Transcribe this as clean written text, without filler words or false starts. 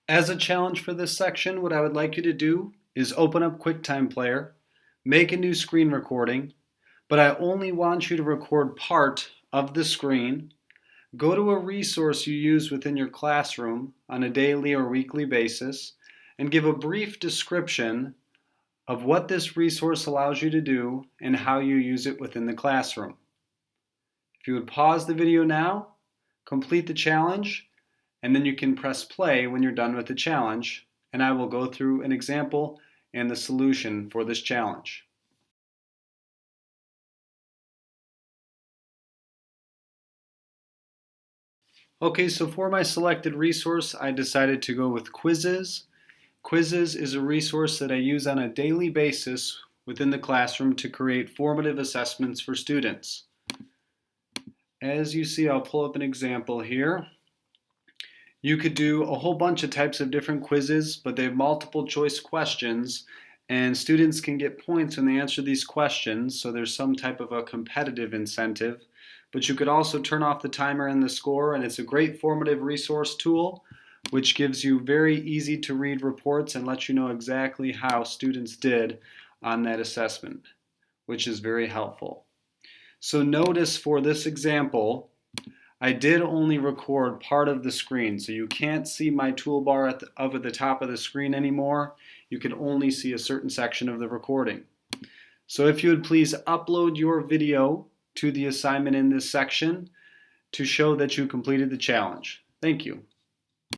As a challenge for this section, what I would like you to do is open up QuickTime Player, make a new screen recording, but I only want you to record part of the screen. Go to a resource you use within your classroom on a daily or weekly basis and give a brief description of what this resource allows you to do and how you use it within the classroom. If you would pause the video now, complete the challenge, and then you can press play when you're done with the challenge, and I will go through an example and the solution for this challenge. Okay, so for my selected resource, I decided to go with Quizizz. Quizizz is a resource that I use on a daily basis within the classroom to create formative assessments for students. As you see, I'll pull up an example here. You could do a whole bunch of types of different quizzes, but they have multiple choice questions, and students can get points when they answer these questions, so there's some type of a competitive incentive. But you could also turn off the timer and the score, and it's a great formative resource tool which gives you very easy to read reports and lets you know exactly how students did on that assessment, which is very helpful. So notice for this example, I did only record part of the screen, so you can't see my toolbar at the top of the screen anymore. You can only see a certain section of the recording. So if you would please upload your video to the assignment in this section to show that you completed the challenge. Thank you.